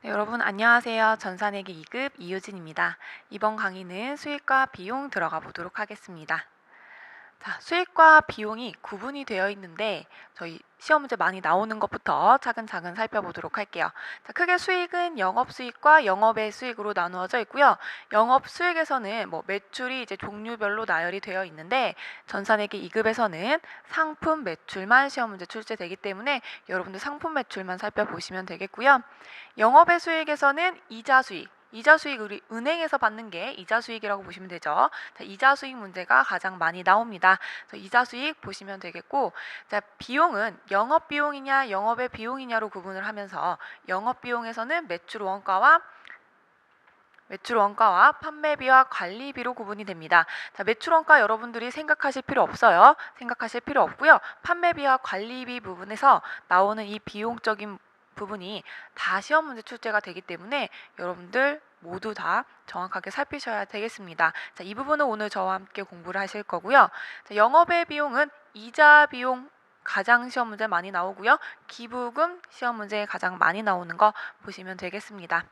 네, 여러분 안녕하세요. 전산회계 2급 이유진입니다. 이번 강의는 수익과 비용 들어가 보도록 하겠습니다. 자, 수익과 비용이 구분이 되어 있는데 저희 시험 문제 많이 나오는 것부터 차근차근 살펴보도록 할게요. 자, 크게 수익은 영업수익과 영업의 수익으로 나누어져 있고요. 영업수익에서는 매출이 이제 종류별로 나열이 되어 있는데 전산회계 2급에서는 상품 매출만 시험 문제 출제되기 때문에 여러분들 상품 매출만 살펴보시면 되겠고요. 영업의 수익에서는 이자 수익, 이자 수익 우리 은행에서 받는 게 이자 수익이라고 보시면 되죠. 자, 이자 수익 문제가 가장 많이 나옵니다. 그래서 이자 수익 보시면 되겠고, 자, 비용은 영업 비용이냐 영업의 비용이냐로 구분을 하면서 영업 비용에서는 매출 원가와 판매비와 관리비로 구분이 됩니다. 자, 매출 원가 여러분들이 생각하실 필요 없어요. 생각하실 필요 없고요. 판매비와 관리비 부분에서 나오는 이 비용적인 부분이 다 시험 문제 출제가 되기 때문에 여러분들 모두 다 정확하게 살피셔야 되겠습니다. 자, 이 부분은 오늘 저와 함께 공부를 하실 거고요. 자, 영업의 비용은 이자 비용 가장 시험 문제 많이 나오고요. 기부금 시험 문제에 가장 많이 나오는 거 보시면 되겠습니다.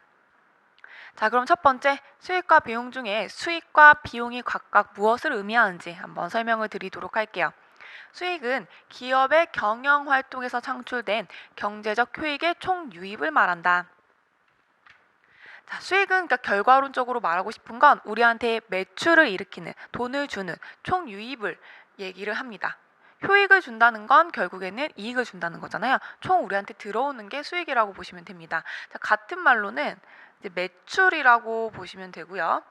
자, 그럼 첫 번째 수익과 비용 중에 수익과 비용이 각각 무엇을 의미하는지 한번 설명을 드리도록 할게요. 수익은 기업의 경영 활동에서 창출된 경제적 효익의 총 유입을 말한다. 자, 수익은 그러니까 결과론적으로 말하고 싶은 건 우리한테 매출을 일으키는 돈을 주는 총 유입을 얘기를 합니다. 효익을 준다는 건 결국에는 이익을 준다는 거잖아요. 총 우리한테 들어오는 게 수익이라고 보시면 됩니다. 자, 같은 말로는 이제 매출이라고 보시면 되고요.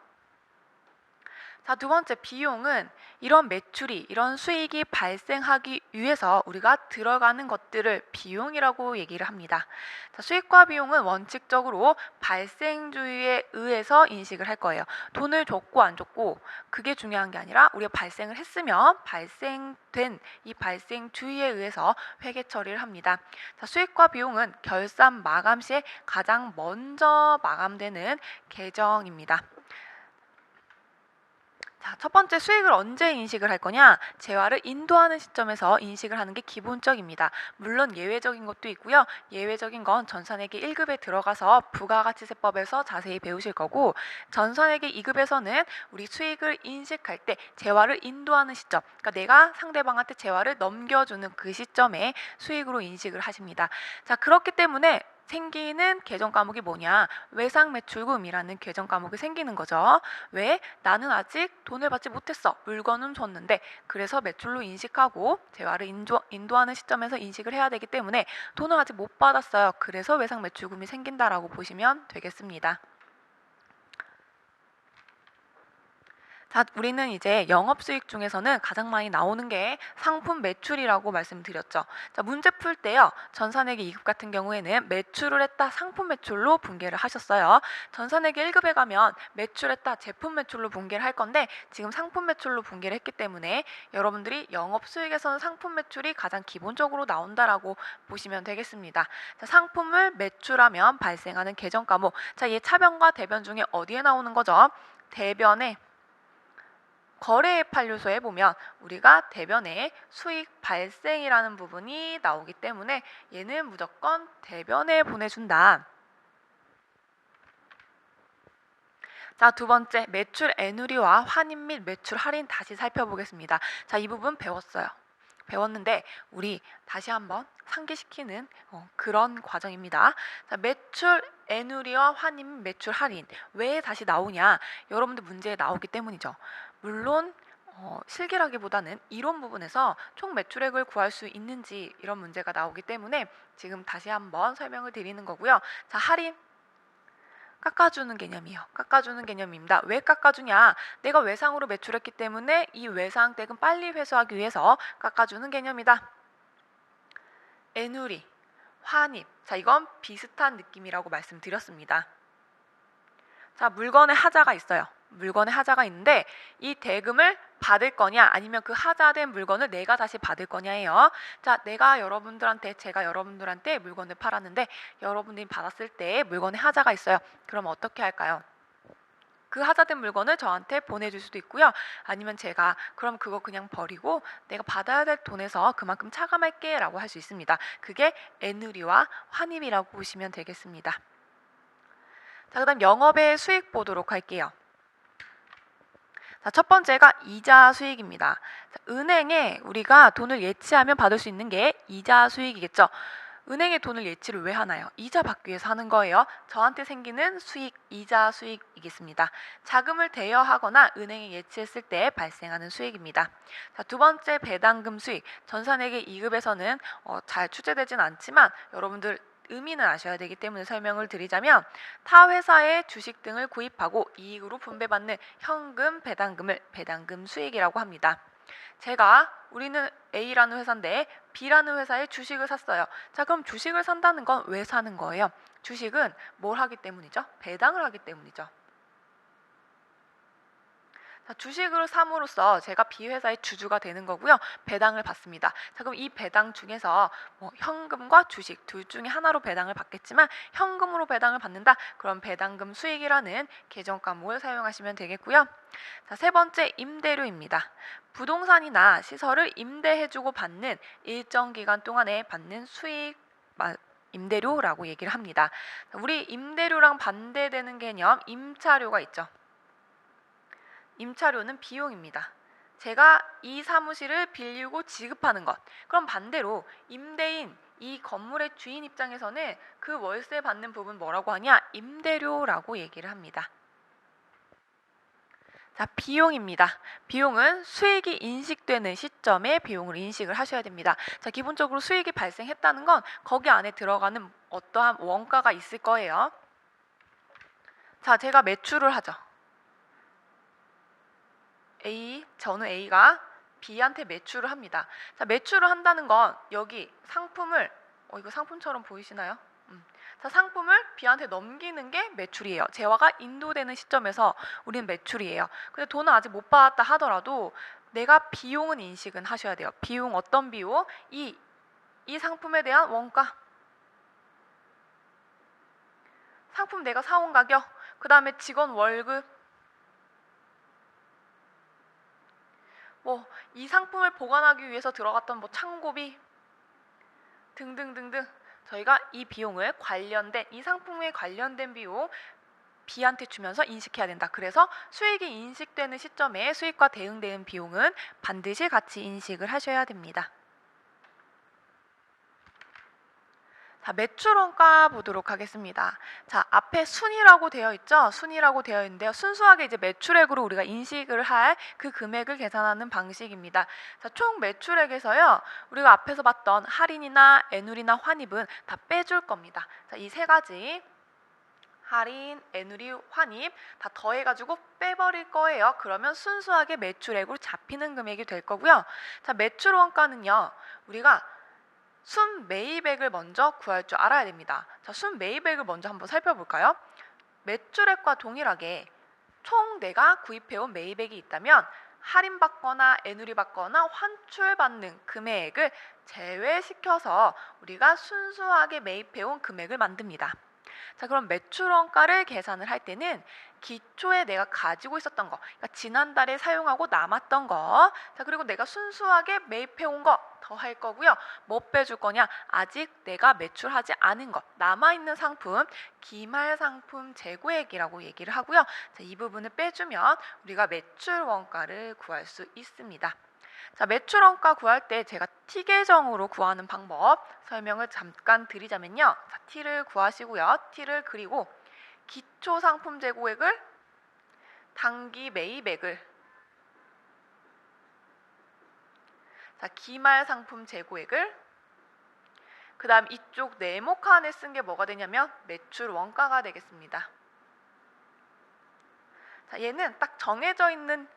자, 두 번째 비용은 이런 매출이, 이런 수익이 발생하기 위해서 우리가 들어가는 것들을 비용이라고 얘기를 합니다. 자, 수익과 비용은 원칙적으로 발생주의에 의해서 인식을 할 거예요. 돈을 줬고 안 줬고 그게 중요한 게 아니라 우리가 발생을 했으면 발생된 이 발생주의에 의해서 회계 처리를 합니다. 자, 수익과 비용은 결산 마감 시에 가장 먼저 마감되는 계정입니다. 자, 첫 번째 수익을 언제 인식을 할 거냐? 재화를 인도하는 시점에서 인식을 하는 게 기본적입니다. 물론 예외적인 것도 있고요. 예외적인 건 전산회계 1급에 들어가서 부가가치세법에서 자세히 배우실 거고, 전산회계 2급에서는 우리 수익을 인식할 때 재화를 인도하는 시점, 그러니까 내가 상대방한테 재화를 넘겨주는 그 시점에 수익으로 인식을 하십니다. 자, 그렇기 때문에 생기는 계정 과목이 뭐냐? 외상매출금이라는 계정 과목이 생기는 거죠. 왜? 나는 아직 돈을 받지 못했어. 물건은 줬는데 그래서 매출로 인식하고 재화를 인도하는 시점에서 인식을 해야 되기 때문에 돈을 아직 못 받았어요. 그래서 외상매출금이 생긴다라고 보시면 되겠습니다. 자, 우리는 이제 영업수익 중에서는 가장 많이 나오는 게 상품 매출이라고 말씀드렸죠. 자, 문제 풀 때요. 전산회계 2급 같은 경우에는 매출을 했다 상품 매출로 분개를 하셨어요. 전산회계 1급에 가면 매출했다 제품 매출로 분개를 할 건데 지금 상품 매출로 분개를 했기 때문에 여러분들이 영업수익에서는 상품 매출이 가장 기본적으로 나온다라고 보시면 되겠습니다. 자, 상품을 매출하면 발생하는 계정 과목. 자, 얘 차변과 대변 중에 어디에 나오는 거죠? 대변에 거래 판료소에 보면 우리가 대변에 수익 발생이라는 부분이 나오기 때문에 얘는 무조건 대변에 보내준다. 자, 두 번째 매출 애누리와 환입 및 매출 할인 다시 살펴보겠습니다. 자, 이 부분 배웠는데 우리 다시 한번 상기시키는 그런 과정입니다. 자, 매출 애누리와 환입 및 매출 할인 왜 다시 나오냐? 여러분들 문제에 나오기 때문이죠. 물론 실기라기보다는 이론 부분에서 총 매출액을 구할 수 있는지 이런 문제가 나오기 때문에 지금 다시 한번 설명을 드리는 거고요. 자, 할인 깎아주는 개념이에요. 깎아주는 개념입니다. 왜 깎아주냐? 내가 외상으로 매출했기 때문에 이 외상댁은 빨리 회수하기 위해서 깎아주는 개념이다. 애누리, 환입. 자, 이건 비슷한 느낌이라고 말씀드렸습니다. 자, 물건에 하자가 있어요. 물건에 하자가 있는데 이 대금을 받을 거냐 아니면 그 하자된 물건을 내가 다시 받을 거냐예요. 자, 제가 여러분들한테 물건을 팔았는데 여러분들이 받았을 때 물건에 하자가 있어요. 그럼 어떻게 할까요? 그 하자된 물건을 저한테 보내줄 수도 있고요. 아니면 제가 그럼 그거 그냥 버리고 내가 받아야 될 돈에서 그만큼 차감할게 라고 할 수 있습니다. 그게 애누리와 환입이라고 보시면 되겠습니다. 자, 그다음 영업의 수익 보도록 할게요. 자, 첫 번째가 이자 수익입니다. 자, 은행에 우리가 돈을 예치하면 받을 수 있는 게 이자 수익이겠죠. 은행에 돈을 예치를 왜 하나요? 이자 받기 위해서 하는 거예요. 저한테 생기는 수익, 이자 수익이겠습니다. 자금을 대여하거나 은행에 예치했을 때 발생하는 수익입니다. 자, 두 번째 배당금 수익. 전산회계 2급에서는 잘 출제되진 않지만 여러분들 의미는 아셔야 되기 때문에 설명을 드리자면 타 회사의 주식 등을 구입하고 이익으로 분배받는 현금 배당금을 배당금 수익이라고 합니다. 우리는 A라는 회사인데 B라는 회사의 주식을 샀어요. 자, 그럼 주식을 산다는 건 왜 사는 거예요? 주식은 뭘 하기 때문이죠? 배당을 하기 때문이죠. 자, 주식을 삼으로써 제가 B회사의 주주가 되는 거고요. 배당을 받습니다. 자, 그럼 이 배당 중에서 현금과 주식 둘 중에 하나로 배당을 받겠지만 현금으로 배당을 받는다. 그럼 배당금 수익이라는 계정 과목을 사용하시면 되겠고요. 자, 세 번째 임대료입니다. 부동산이나 시설을 임대해주고 받는 일정 기간 동안에 받는 수익 임대료라고 얘기를 합니다. 우리 임대료랑 반대되는 개념 임차료가 있죠. 임차료는 비용입니다. 제가 이 사무실을 빌리고 지급하는 것. 그럼 반대로 임대인, 이 건물의 주인 입장에서는 그 월세 받는 부분 뭐라고 하냐? 임대료라고 얘기를 합니다. 자, 비용입니다. 비용은 수익이 인식되는 시점에 비용을 인식을 하셔야 됩니다. 자, 기본적으로 수익이 발생했다는 건 거기 안에 들어가는 어떠한 원가가 있을 거예요. 자, 제가 매출을 하죠. 저는 A가 B한테 매출을 합니다. 자, 매출을 한다는 건 여기 상품을 이거 상품처럼 보이시나요? 자, 상품을 B한테 넘기는 게 매출이에요. 재화가 인도되는 시점에서 우리는 매출이에요. 근데 돈은 아직 못 받았다 하더라도 내가 비용은 인식은 하셔야 돼요. 비용 어떤 비용? 이 상품에 대한 원가. 상품 내가 사온 가격. 그 다음에 직원 월급. 이 상품을 보관하기 위해서 들어갔던 창고비 등등등등 저희가 이 비용을 이 상품에 관련된 비용 B한테 주면서 인식해야 된다. 그래서 수익이 인식되는 시점에 수익과 대응되는 비용은 반드시 같이 인식을 하셔야 됩니다. 자, 매출원가 보도록 하겠습니다. 자, 앞에 순이라고 되어 있죠? 순이라고 되어 있는데요. 순수하게 이제 매출액으로 우리가 인식을 할 그 금액을 계산하는 방식입니다. 자, 총 매출액에서요. 우리가 앞에서 봤던 할인이나 애누리나 환입은 다 빼줄 겁니다. 자, 이 세 가지 할인, 애누리, 환입 다 더해가지고 빼버릴 거예요. 그러면 순수하게 매출액으로 잡히는 금액이 될 거고요. 자, 매출원가는요. 우리가 순매입액을 먼저 구할 줄 알아야 됩니다. 자, 순매입액을 먼저 한번 살펴볼까요? 매출액과 동일하게 총 내가 구입해온 매입액이 있다면 할인받거나 애누리받거나 환출받는 금액을 제외시켜서 우리가 순수하게 매입해온 금액을 만듭니다. 자, 그럼 매출원가를 계산을 할 때는 기초에 내가 가지고 있었던 거, 그러니까 지난달에 사용하고 남았던 거, 자, 그리고 내가 순수하게 매입해온 거 더할 거고요. 뭐 빼줄 거냐? 아직 내가 매출하지 않은 것, 남아있는 상품, 기말 상품 재고액이라고 얘기를 하고요. 자, 이 부분을 빼주면 우리가 매출원가를 구할 수 있습니다. 자, 매출원가 구할 때 제가 T 계정으로 구하는 방법 설명을 잠깐 드리자면요. 자, T를 구하시고요. T를 그리고 기초 상품 재고액을 단기 매입액을 자, 기말 상품 재고액을 그 다음 이쪽 네모 칸에 쓴 게 뭐가 되냐면 매출 원가가 되겠습니다. 자, 얘는 딱 정해져 있는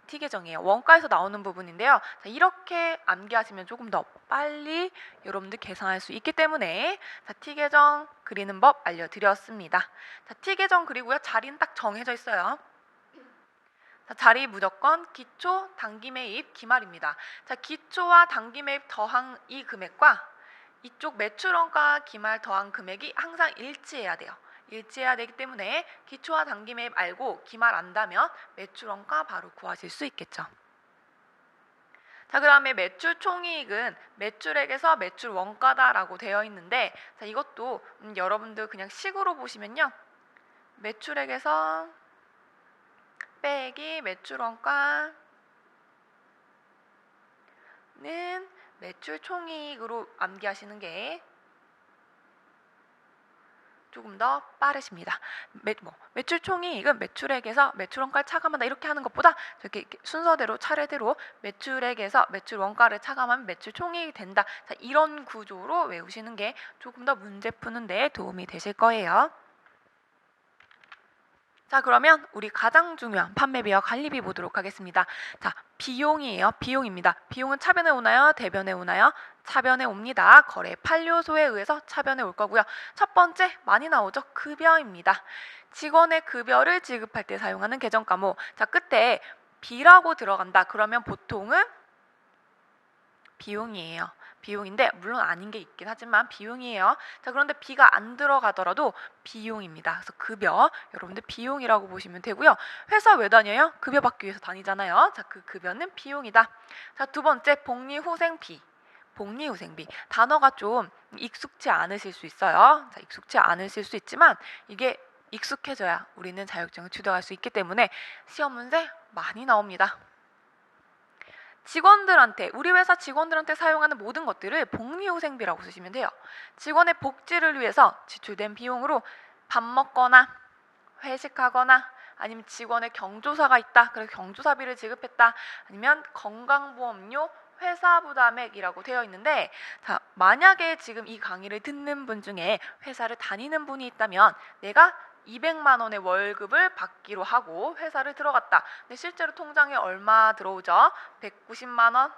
T계정이에요. 원가에서 나오는 부분인데요. 자, 이렇게 암기하시면 조금 더 빨리 여러분들 계산할 수 있기 때문에 자, T계정 그리는 법 알려드렸습니다. 자, T계정 그리고요. 자리는 딱 정해져 있어요. 자, 자리 무조건 기초, 단기 매입, 기말입니다. 자, 기초와 단기 매입 더한 이 금액과 이쪽 매출원가 기말 더한 금액이 항상 일치해야 돼요. 일치해야 되기 때문에 기초와 단기 매입 알고 기말 안다면 매출원가 바로 구하실 수 있겠죠. 자, 그다음에 매출 총이익은 매출액에서 매출 원가다라고 되어 있는데, 자, 이것도 여러분들 그냥 식으로 보시면요. 매출액에서 빼기 매출 원가는 매출 총이익으로 암기하시는 게 조금 더 빠르십니다. 매출 총이익은 매출액에서 매출 원가를 차감한다 이렇게 하는 것보다 이렇게 순서대로 차례대로 매출액에서 매출 원가를 차감하면 매출 총이익이 된다. 자, 이런 구조로 외우시는 게 조금 더 문제 푸는 데 도움이 되실 거예요. 자, 그러면 우리 가장 중요한 판매비와 관리비 보도록 하겠습니다. 자, 비용이에요. 비용입니다. 비용은 차변에 오나요? 대변에 오나요? 차변에 옵니다. 거래 판료소에 의해서 차변에 올 거고요. 첫 번째 많이 나오죠. 급여입니다. 직원의 급여를 지급할 때 사용하는 계정과목. 자, 끝에 비라고 들어간다. 그러면 보통은 비용이에요. 비용인데 물론 아닌 게 있긴 하지만 비용이에요. 자, 그런데 비가 안 들어가더라도 비용입니다. 그래서 급여 여러분들 비용이라고 보시면 되고요. 회사 왜 다녀요? 급여 받기 위해서 다니잖아요. 자, 그 급여는 비용이다. 자, 두 번째 복리후생비. 복리후생비 단어가 좀 익숙치 않으실 수 있어요. 자, 익숙치 않으실 수 있지만 이게 익숙해져야 우리는 자격증을 취득할 수 있기 때문에 시험 문제 많이 나옵니다. 직원들한테 우리 회사 직원들한테 사용하는 모든 것들을 복리후생비라고 쓰시면 돼요. 직원의 복지를 위해서 지출된 비용으로 밥 먹거나 회식하거나 아니면 직원의 경조사가 있다. 그래서 경조사비를 지급했다. 아니면 건강보험료 회사 부담액이라고 되어 있는데, 자, 만약에 지금 이 강의를 듣는 분 중에 회사를 다니는 분이 있다면 내가 200만 원의 월급을 받기로 하고 회사를 들어갔다. 근데 실제로 통장에 얼마 들어오죠? 190만 원.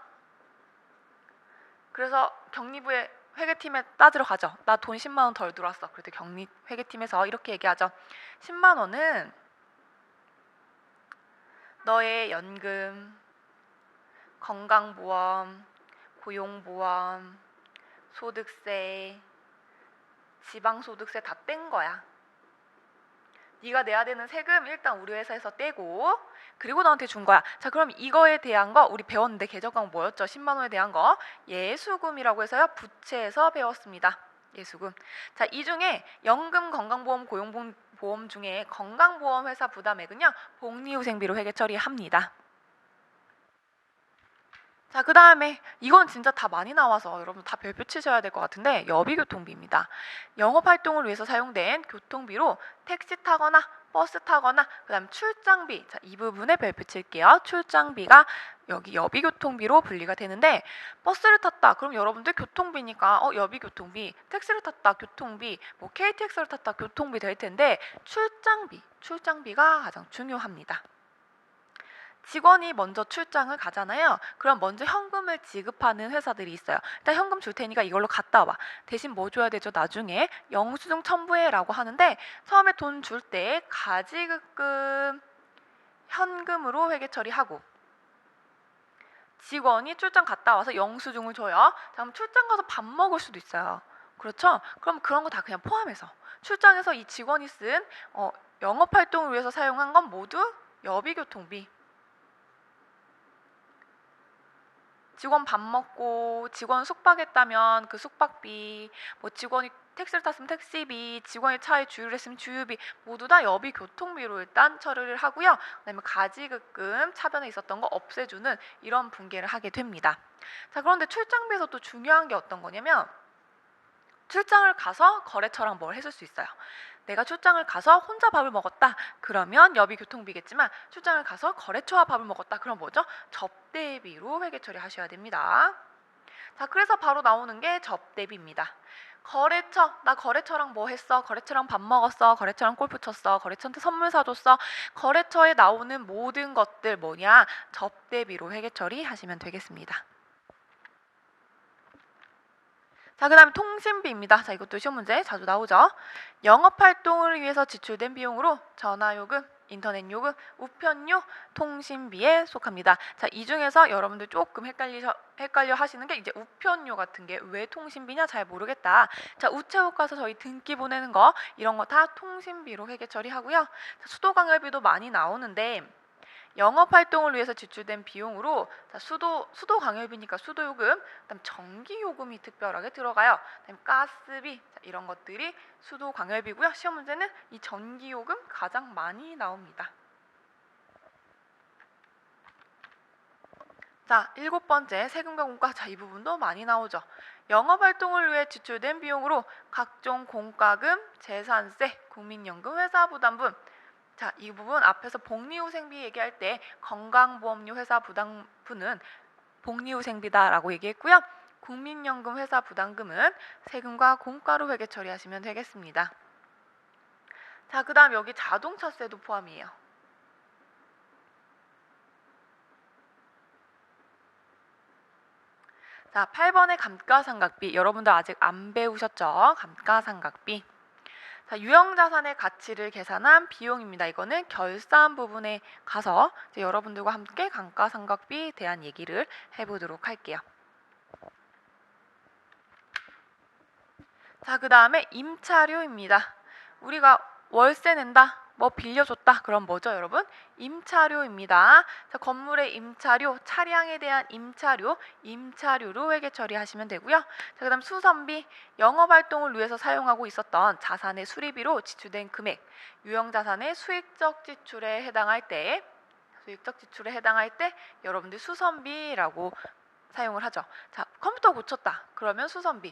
그래서 경리부에 회계팀에 따지러 가죠. 나 돈 10만 원 덜 들어왔어. 그럴 때 경리 회계팀에서 이렇게 얘기하죠. 10만 원은 너의 연금, 건강보험, 고용보험, 소득세, 지방소득세 다 뺀 거야. 네가 내야 되는 세금 일단 우리 회사에서 떼고 그리고 너한테 준 거야. 자, 그럼 이거에 대한 거 우리 배웠는데 계정과목 뭐였죠? 10만 원에 대한 거 예수금이라고 해서요. 부채에서 배웠습니다. 예수금. 자, 이 중에 연금, 건강보험, 고용보험 중에 건강보험 회사 부담액은요. 복리후생비로 회계 처리합니다. 자, 그 다음에 이건 진짜 다 많이 나와서 여러분 다 별표 치셔야 될 것 같은데 여비교통비입니다. 영업활동을 위해서 사용된 교통비로 택시 타거나 버스 타거나 그 다음 출장비, 자, 이 부분에 별표 칠게요. 출장비가 여기 여비교통비로 분리가 되는데 버스를 탔다. 그럼 여러분들 교통비니까 여비교통비, 택시를 탔다. 교통비, 뭐 KTX를 탔다. 교통비 될 텐데 출장비가 가장 중요합니다. 직원이 먼저 출장을 가잖아요. 그럼 먼저 현금을 지급하는 회사들이 있어요. 일단 현금 줄 테니까 이걸로 갔다 와. 대신 뭐 줘야 되죠? 나중에 영수증 첨부해라고 하는데 처음에 돈 줄 때 가지급금 현금으로 회계 처리하고 직원이 출장 갔다 와서 영수증을 줘요. 자, 그럼 출장 가서 밥 먹을 수도 있어요. 그렇죠? 그럼 그런 거 다 그냥 포함해서 출장에서 이 직원이 쓴 영업활동을 위해서 사용한 건 모두 여비교통비. 직원 밥 먹고 직원 숙박했다면 그 숙박비, 뭐 직원이 택시를 탔으면 택시비, 직원이 차에 주유를 했으면 주유비 모두 다 여비 교통비로 일단 처리를 하고요. 그다음에 가지급금 차변에 있었던 거 없애주는 이런 분계를 하게 됩니다. 자, 그런데 출장비에서 또 중요한 게 어떤 거냐면 출장을 가서 거래처랑 뭘 해줄 수 있어요. 내가 출장을 가서 혼자 밥을 먹었다. 그러면 여비 교통비겠지만 출장을 가서 거래처와 밥을 먹었다. 그럼 뭐죠? 접대비로 회계 처리하셔야 됩니다. 자, 그래서 바로 나오는 게 접대비입니다. 거래처, 나 거래처랑 뭐 했어? 거래처랑 밥 먹었어? 거래처랑 골프 쳤어? 거래처한테 선물 사줬어? 거래처에 나오는 모든 것들 뭐냐? 접대비로 회계 처리하시면 되겠습니다. 자, 그 다음에 통신비입니다. 자, 이것도 시험 문제 자주 나오죠. 영업활동을 위해서 지출된 비용으로 전화요금, 인터넷요금, 우편료, 통신비에 속합니다. 자, 이 중에서 여러분들 조금 헷갈려 하시는 게 이제 우편료 같은 게 왜 통신비냐 잘 모르겠다. 자, 우체국 가서 저희 등기 보내는 거 이런 거 다 통신비로 회계 처리하고요. 자, 수도관광비도 많이 나오는데 영업 활동을 위해서 지출된 비용으로 자, 수도 강요비니까 수도요금, 그다음 전기요금이 특별하게 들어가요. 그다음 가스비 자, 이런 것들이 수도 강요비고요. 시험 문제는 이 전기요금 가장 많이 나옵니다. 자, 7번째 세금과 공과. 자, 이 부분도 많이 나오죠. 영업활동을 위해 지출된 비용으로 각종 공과금, 재산세, 국민연금, 회사부담분. 자, 이 부분 앞에서 복리후생비 얘기할 때 건강보험료 회사부담분은 복리후생비다라고 얘기했고요. 국민연금 회사부담금은 세금과 공과로 회계 처리하시면 되겠습니다. 자, 그 다음 여기 자동차세도 포함이에요. 자, 8번의 감가상각비. 여러분들 아직 안 배우셨죠? 감가상각비. 자, 유형자산의 가치를 계산한 비용입니다. 이거는 결산 부분에 가서 이제 여러분들과 함께 감가상각비에 대한 얘기를 해보도록 할게요. 자, 그 다음에 임차료입니다. 우리가 월세 낸다, 뭐 빌려줬다, 그럼 뭐죠 여러분? 임차료입니다. 자, 건물의 임차료, 차량에 대한 임차료로 회계 처리하시면 되고요. 자, 그 다음 수선비, 영업활동을 위해서 사용하고 있었던 자산의 수리비로 지출된 금액, 유형자산의 수익적 지출에 해당할 때 여러분들 수선비라고 사용을 하죠. 자, 컴퓨터 고쳤다, 그러면 수선비.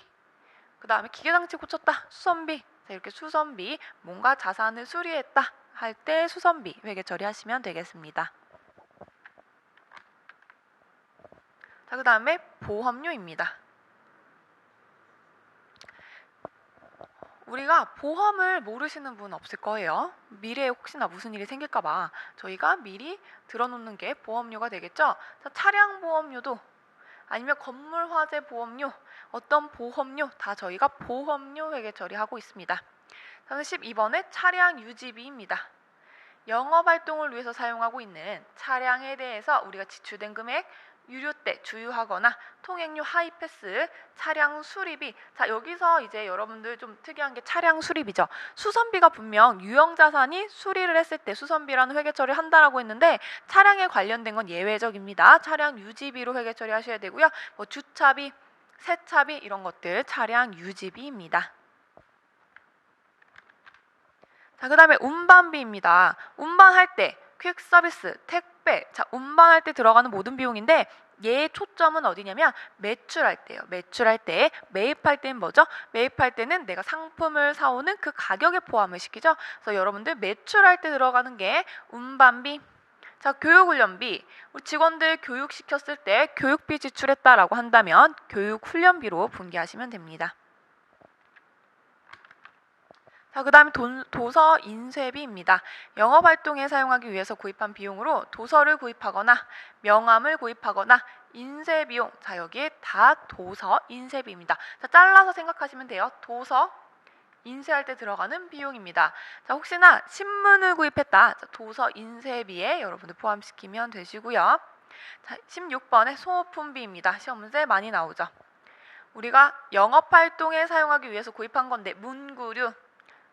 그 다음에 기계장치 고쳤다, 수선비. 자, 이렇게 수선비, 뭔가 자산을 수리했다 할 때 수선비 회계 처리하시면 되겠습니다. 자, 그 다음에 보험료입니다. 우리가 보험을 모르시는 분 없을 거예요. 미래에 혹시나 무슨 일이 생길까봐 저희가 미리 들어놓는 게 보험료가 되겠죠. 자, 차량 보험료도 아니면 건물 화재 보험료, 어떤 보험료 다 저희가 보험료 회계 처리하고 있습니다. 다음 12번에 차량 유지비입니다. 영업활동을 위해서 사용하고 있는 차량에 대해서 우리가 지출된 금액, 유료 때 주유하거나 통행료 하이패스, 차량 수리비. 자, 여기서 이제 여러분들 좀 특이한 게 차량 수리비죠. 수선비가 분명 유형자산이 수리를 했을 때 수선비라는 회계 처리를 한다라고 했는데 차량에 관련된 건 예외적입니다. 차량 유지비로 회계 처리하셔야 되고요. 뭐 주차비, 세차비 이런 것들 차량 유지비입니다. 자, 그 다음에 운반비입니다. 운반할 때 퀵 서비스, 택배, 자, 운반할 때 들어가는 모든 비용인데 얘의 초점은 어디냐면 매출할 때예요. 매출할 때, 매입할 때는 뭐죠? 매입할 때는 내가 상품을 사오는 그 가격에 포함을 시키죠. 그래서 여러분들 매출할 때 들어가는 게 운반비. 자, 교육훈련비. 우리 직원들 교육시켰을 때 교육비 지출했다라고 한다면 교육훈련비로 분기하시면 됩니다. 자, 그 다음에 도서 인쇄비입니다. 영업활동에 사용하기 위해서 구입한 비용으로 도서를 구입하거나 명함을 구입하거나 인쇄비용. 자, 여기에 다 도서 인쇄비입니다. 자, 잘라서 생각하시면 돼요. 도서 인쇄할 때 들어가는 비용입니다. 자, 혹시나 신문을 구입했다. 자, 도서 인쇄비에 여러분들 포함시키면 되시고요. 자, 16번에 소모품비입니다. 시험 문제 많이 나오죠. 우리가 영업활동에 사용하기 위해서 구입한 건데 문구류,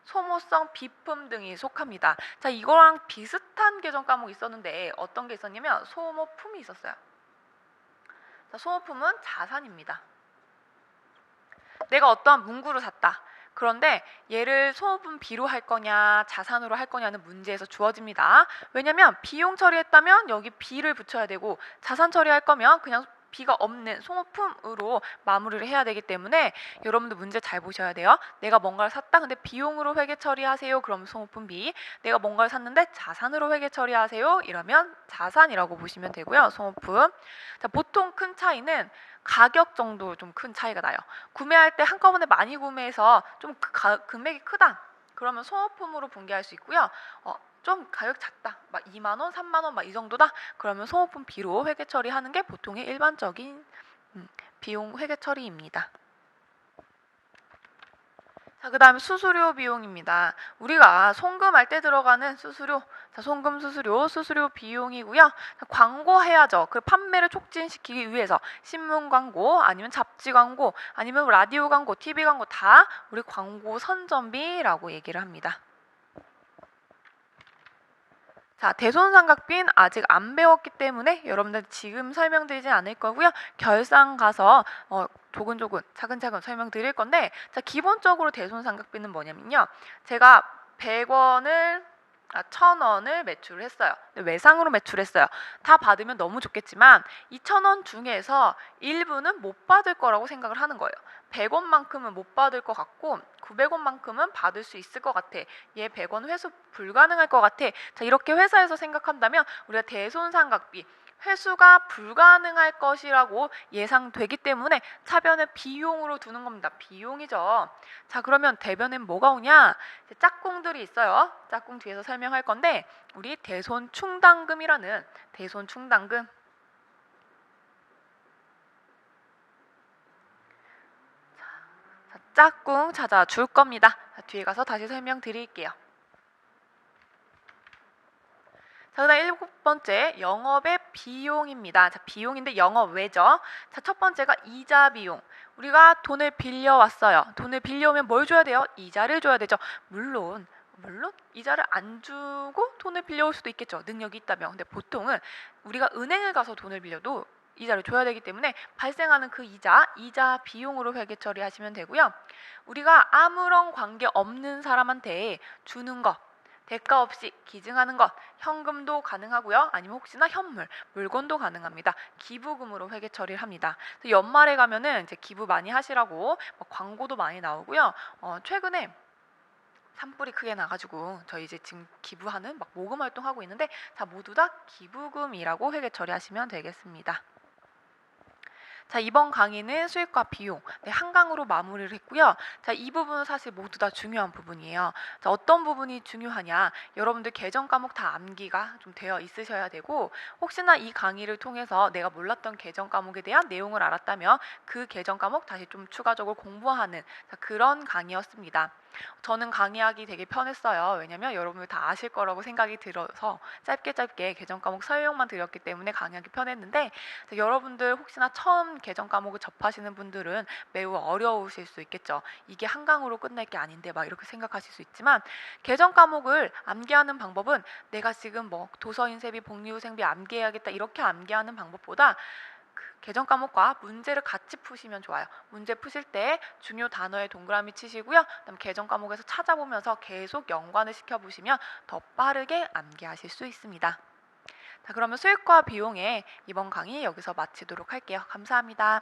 소모성 비품 등이 속합니다. 자, 이거랑 비슷한 계정 과목이 있었는데 어떤 게 있었냐면 소모품이 있었어요. 자, 소모품은 자산입니다. 내가 어떠한 문구를 샀다. 그런데 얘를 소모품 B로 할 거냐 자산으로 할 거냐는 문제에서 주어집니다. 왜냐면 비용 처리했다면 여기 B를 붙여야 되고 자산 처리할 거면 그냥 B가 없는 소모품으로 마무리를 해야 되기 때문에 여러분들 문제 잘 보셔야 돼요. 내가 뭔가를 샀다. 근데 비용으로 회계 처리하세요. 그럼 소모품 B. 내가 뭔가를 샀는데 자산으로 회계 처리하세요. 이러면 자산이라고 보시면 되고요. 소모품. 자, 보통 큰 차이는 가격 정도 좀 큰 차이가 나요. 구매할 때 한꺼번에 많이 구매해서 좀 금액이 크다. 그러면 소모품으로 분기할 수 있고요. 좀 가격 작다. 막 2만 원, 3만 원 막 이 정도다. 그러면 소모품 B로 회계 처리하는 게 보통의 일반적인 비용 회계 처리입니다. 자, 그 다음에 수수료 비용입니다. 우리가 송금할 때 들어가는 수수료, 자, 송금 수수료 비용이고요. 자, 광고해야죠. 그 판매를 촉진시키기 위해서 신문 광고, 아니면 잡지 광고, 아니면 라디오 광고, TV 광고 다 우리 광고 선전비라고 얘기를 합니다. 자, 대손삼각비는 아직 안 배웠기 때문에 여러분들 지금 설명드리진 않을 거고요. 결산 가서 조근조근 차근차근 설명드릴 건데, 자, 기본적으로 대손삼각비는 뭐냐면요. 제가 100원을 1,000원을 매출을 했어요. 외상으로 매출했어요. 다 받으면 너무 좋겠지만 2,000원 중에서 일부는 못 받을 거라고 생각을 하는 거예요. 100원만큼은 못 받을 것 같고 900원만큼은 받을 수 있을 것 같아. 얘 100원 회수 불가능할 것 같아. 자, 이렇게 회사에서 생각한다면 우리가 대손삼각비 회수가 불가능할 것이라고 예상되기 때문에 차변을 비용으로 두는 겁니다. 비용이죠. 자, 그러면 대변엔 뭐가 오냐? 짝꿍들이 있어요. 짝꿍 뒤에서 설명할 건데 우리 대손충당금이라는 대손충당금 짝꿍 찾아줄 겁니다. 자, 뒤에 가서 다시 설명드릴게요. 자, 그다음 7번째 영업의 비용입니다. 자, 비용인데 영업 외죠. 자, 첫 번째가 이자 비용. 우리가 돈을 빌려왔어요. 돈을 빌려오면 뭘 줘야 돼요? 이자를 줘야 되죠. 물론 이자를 안 주고 돈을 빌려올 수도 있겠죠. 능력이 있다면. 근데 보통은 우리가 은행을 가서 돈을 빌려도 이자를 줘야 되기 때문에 발생하는 그 이자 비용으로 회계 처리하시면 되고요. 우리가 아무런 관계 없는 사람한테 주는 거 대가 없이 기증하는 것, 현금도 가능하고요. 아니면 혹시나 현물, 물건도 가능합니다. 기부금으로 회계 처리를 합니다. 연말에 가면은 이제 기부 많이 하시라고 광고도 많이 나오고요. 최근에 산불이 크게 나가지고 저희 이제 지금 기부하는 모금 활동하고 있는데 자, 모두 다 기부금이라고 회계 처리하시면 되겠습니다. 자, 이번 강의는 수익과 비용 한강으로 마무리를 했고요. 자, 이 부분은 사실 모두 다 중요한 부분이에요. 자, 어떤 부분이 중요하냐? 여러분들 계정 과목 다 암기가 좀 되어 있으셔야 되고 혹시나 이 강의를 통해서 내가 몰랐던 계정 과목에 대한 내용을 알았다면 그 계정 과목 다시 좀 추가적으로 공부하는 그런 강의였습니다. 저는 강의하기 되게 편했어요. 왜냐면 여러분들 다 아실 거라고 생각이 들어서 짧게 계정 과목 설명만 드렸기 때문에 강의하기 편했는데 여러분들 혹시나 처음 계정 과목을 접하시는 분들은 매우 어려우실 수 있겠죠. 이게 한강으로 끝날 게 아닌데 이렇게 생각하실 수 있지만 계정 과목을 암기하는 방법은 내가 지금 도서인쇄비, 복리후생비 암기해야겠다 이렇게 암기하는 방법보다 계정 과목과 문제를 같이 푸시면 좋아요. 문제 푸실 때 중요 단어에 동그라미 치시고요. 그다음 계정 과목에서 찾아보면서 계속 연관을 시켜보시면 더 빠르게 암기하실 수 있습니다. 자, 그러면 수익과 비용의 이번 강의 여기서 마치도록 할게요. 감사합니다.